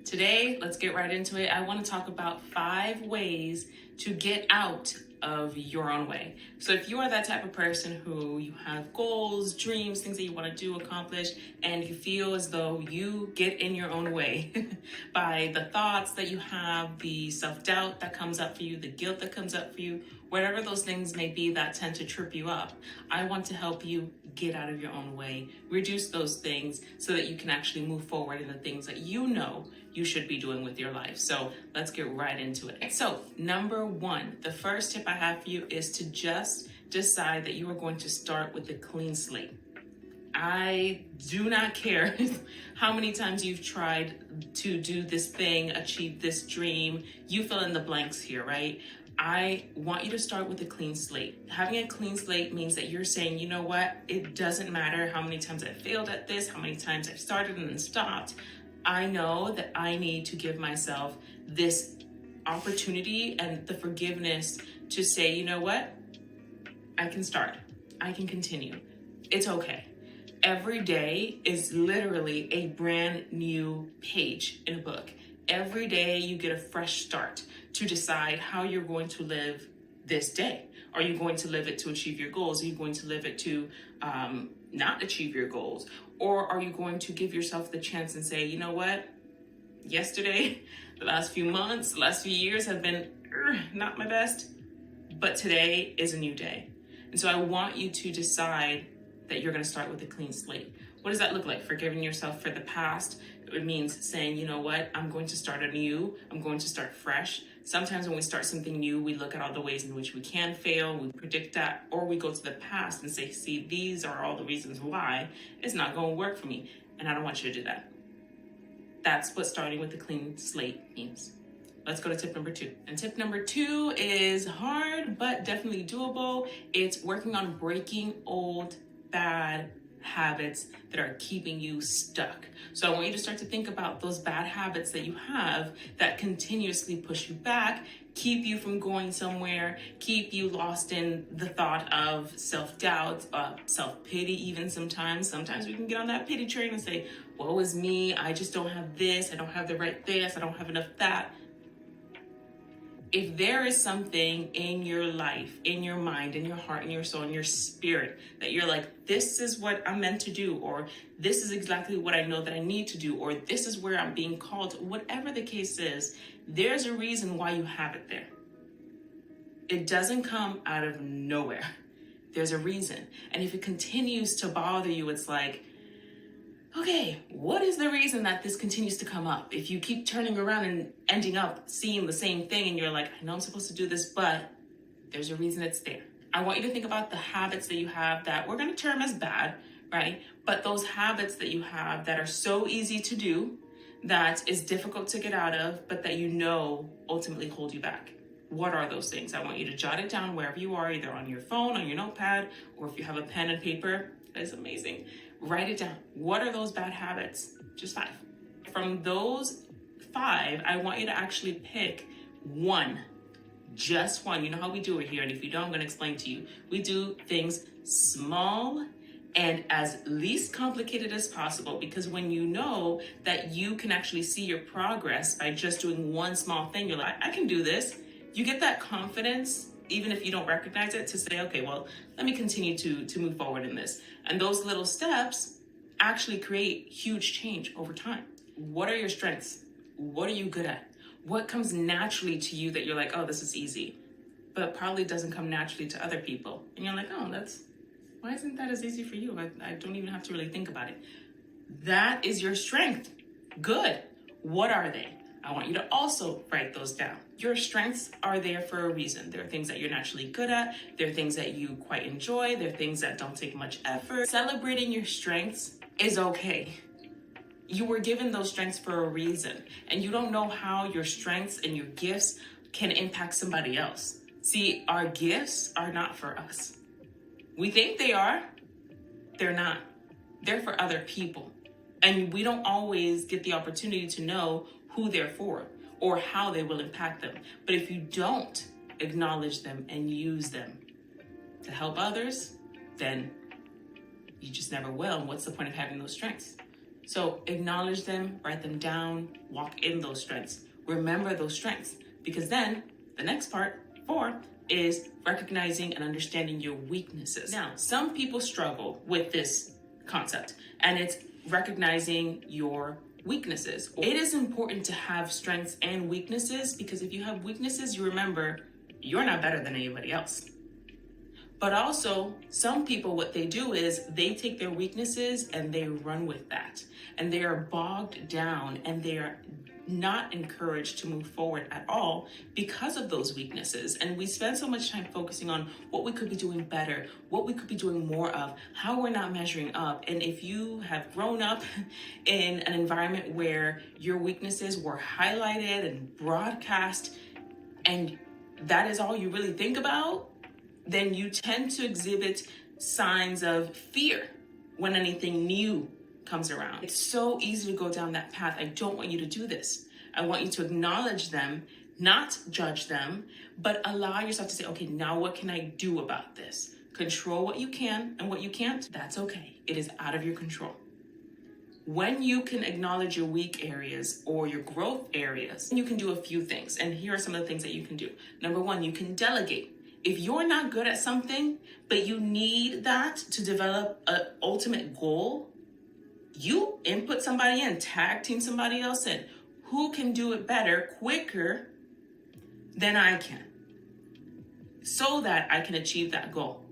Today, let's get right into it. I want to talk about 5 ways to get out of your own way. So if you are that type of person who you have goals, dreams, things that you want to do, accomplish, and you feel as though you get in your own way by the thoughts that you have, the self-doubt that comes up for you, the guilt that comes up for you, whatever those things may be that tend to trip you up, I want to help you get out of your own way, reduce those things so that you can actually move forward in the things that you know you should be doing with your life. So let's get right into it. So number 1, the first tip I have for you is to just decide that you are going to start with a clean slate. I do not care how many times you've tried to do this thing, achieve this dream. You fill in the blanks here, right? I want you to start with a clean slate. Having a clean slate means that you're saying, you know what? It doesn't matter how many times I failed at this, how many times I've started and then stopped. I know that I need to give myself this opportunity and the forgiveness to say, you know what? I can start. I can continue. It's okay. Every day is literally a brand new page in a book. Every day you get a fresh start to decide how you're going to live this day. Are you going to live it to achieve your goals? Are you going to live it to not achieve your goals? Or are you going to give yourself the chance and say, you know what? Yesterday, the last few months, the last few years have been not my best, but today is a new day. And so I want you to decide that you're going to start with a clean slate. What does that look like? Forgiving yourself for the past. It means saying, you know what, I'm going to start anew. I'm going to start fresh. Sometimes when we start something new, we look at all the ways in which we can fail, we predict that, or we go to the past and say, see, these are all the reasons why it's not going to work for me. And I don't want you to do that. That's what starting with a clean slate means. Let's go to tip number 2. And tip number 2 is hard, but definitely doable. It's working on breaking old, bad habits that are keeping you stuck. So I want you to start to think about those bad habits that you have that continuously push you back, keep you from going somewhere, keep you lost in the thought of self-doubt, self-pity even sometimes. Sometimes we can get on that pity train and say, woe is me, I just don't have this, I don't have the right this, I don't have enough that. If there is something in your life, in your mind, in your heart, in your soul, in your spirit, that you're like, this is what I'm meant to do, or this is exactly what I know that I need to do, or this is where I'm being called, whatever the case is, there's a reason why you have it there. It doesn't come out of nowhere. There's a reason. And if it continues to bother you, it's like, okay, what is the reason that this continues to come up? If you keep turning around and ending up seeing the same thing and you're like, I know I'm supposed to do this, but there's a reason it's there. I want you to think about the habits that you have that we're going to term as bad, right? But those habits that you have that are so easy to do, that is difficult to get out of, but that you know ultimately hold you back. What are those things? I want you to jot it down wherever you are, either on your phone, on your notepad, or if you have a pen and paper. That is amazing. Write it down. What are those bad habits? Just 5. From those 5, I want you to actually pick one. Just one. You know how we do it here, and if you don't, I'm going to explain to you. We do things small and as least complicated as possible, because when you know that you can actually see your progress by just doing one small thing, you're like, I can do this. You get that confidence, even if you don't recognize it, to say, okay, well, let me continue to move forward in this. And those little steps actually create huge change over time. What are your strengths? What are you good at? What comes naturally to you that you're like, oh, this is easy, but probably doesn't come naturally to other people. And you're like, oh, why isn't that as easy for you? I don't even have to really think about it. That is your strength. Good. What are they? I want you to also write those down. Your strengths are there for a reason. There are things that you're naturally good at. There are things that you quite enjoy. There are things that don't take much effort. Celebrating your strengths is okay. You were given those strengths for a reason, and you don't know how your strengths and your gifts can impact somebody else. See, our gifts are not for us. We think they are. They're not. They're for other people. And we don't always get the opportunity to know who they're for or how they will impact them. But if you don't acknowledge them and use them to help others, then you just never will. And what's the point of having those strengths? So acknowledge them, write them down, walk in those strengths. Remember those strengths, because then the next part, 4, is recognizing and understanding your weaknesses. Now, some people struggle with this concept, and it's recognizing your weaknesses. It is important to have strengths and weaknesses, because if you have weaknesses, you remember you're not better than anybody else. But also, some people, what they do is they take their weaknesses and they run with that. And they are bogged down and they are not encouraged to move forward at all because of those weaknesses. And we spend so much time focusing on what we could be doing better, what we could be doing more of, how we're not measuring up. And if you have grown up in an environment where your weaknesses were highlighted and broadcast, and that is all you really think about, then you tend to exhibit signs of fear when anything new comes around. It's so easy to go down that path. I don't want you to do this. I want you to acknowledge them, not judge them, but allow yourself to say, okay, now what can I do about this? Control what you can, and what you can't, that's okay. It is out of your control. When you can acknowledge your weak areas or your growth areas, you can do a few things. And here are some of the things that you can do. Number 1, you can delegate. If you're not good at something, but you need that to develop an ultimate goal, you input somebody in, tag team somebody else in. Who can do it better, quicker than I can, so that I can achieve that goal?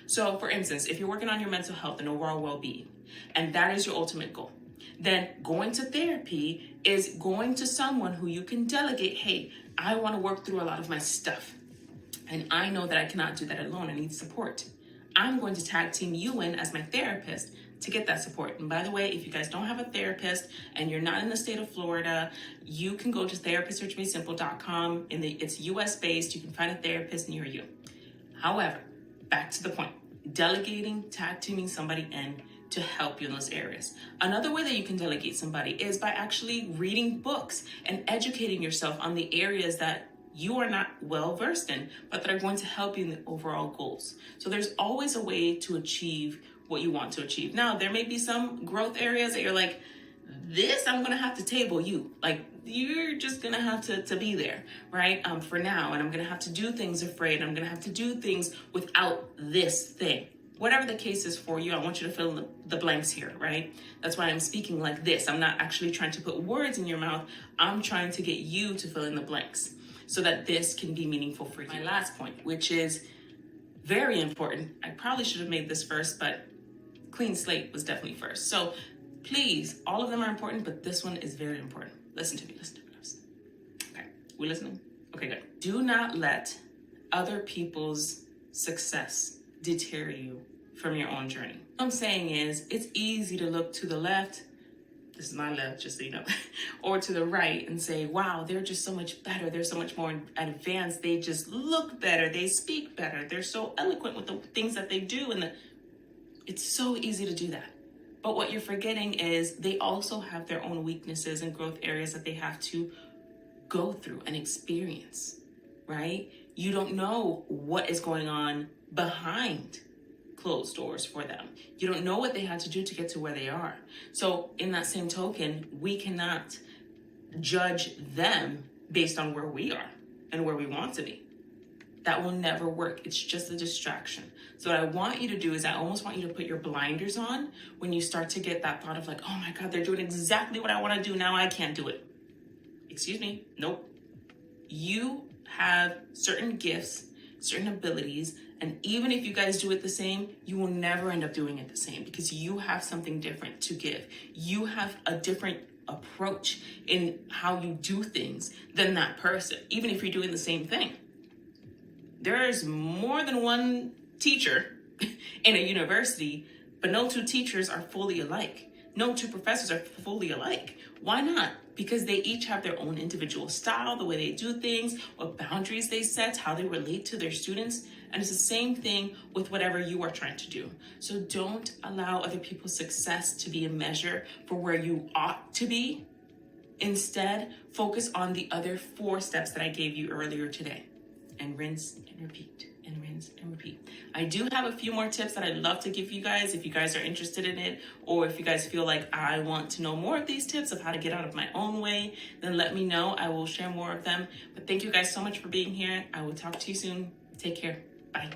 So for instance, if you're working on your mental health and overall well-being, and that is your ultimate goal, then going to therapy is going to someone who you can delegate, hey, I want to work through a lot of my stuff. And I know that I cannot do that alone. I need support. I'm going to tag team you in as my therapist to get that support. And by the way, if you guys don't have a therapist and you're not in the state of Florida, you can go to therapistsearchmadesimple.com. It's US based. You can find a therapist near you. However, back to the point, delegating, tag teaming somebody in to help you in those areas. Another way that you can delegate somebody is by actually reading books and educating yourself on the areas that you are not well versed in, but that are going to help you in the overall goals. So there's always a way to achieve what you want to achieve. Now, there may be some growth areas that you're like, this, I'm gonna have to table you. Like, you're just gonna have to be there, right? For now, and I'm gonna have to do things afraid. I'm gonna have to do things without this thing. Whatever the case is for you, I want you to fill in the blanks here, right? That's why I'm speaking like this. I'm not actually trying to put words in your mouth. I'm trying to get you to fill in the blanks so that this can be meaningful for you. My last point, which is very important. I probably should have made this first, but clean slate was definitely first. So please, all of them are important, but this one is very important. Listen to me, listen to me, listen. Okay, we listening? Okay, good. Do not let other people's success deter you from your own journey. What I'm saying is, it's easy to look to the left, this is my left, just so you know, or to the right and say, wow, they're just so much better. They're so much more advanced. They just look better. They speak better. They're so eloquent with the things that they do. And it's so easy to do that. But what you're forgetting is they also have their own weaknesses and growth areas that they have to go through and experience, right? You don't know what is going on behind closed doors for them. You don't know what they had to do to get to where they are. So in that same token, we cannot judge them based on where we are and where we want to be. That will never work. It's just a distraction. So what I want you to do is I almost want you to put your blinders on when you start to get that thought of like, oh my God, they're doing exactly what I want to do. Now I can't do it. Excuse me. Nope. You have certain gifts, certain abilities, and even if you guys do it the same, you will never end up doing it the same because you have something different to give. You have a different approach in how you do things than that person, even if you're doing the same thing. There's more than one teacher in a university, but no two teachers are fully alike. No two professors are fully alike. Why not? Because they each have their own individual style, the way they do things, what boundaries they set, how they relate to their students. And it's the same thing with whatever you are trying to do. So don't allow other people's success to be a measure for where you ought to be. Instead, focus on the other 4 steps that I gave you earlier today. And rinse and repeat and rinse. rinse, and repeat. I do have a few more tips that I'd love to give you guys if you guys are interested in it, or if you guys feel like I want to know more of these tips of how to get out of my own way, then let me know. I will share more of them. But thank you guys so much for being here. I will talk to you soon. Take care. Bye.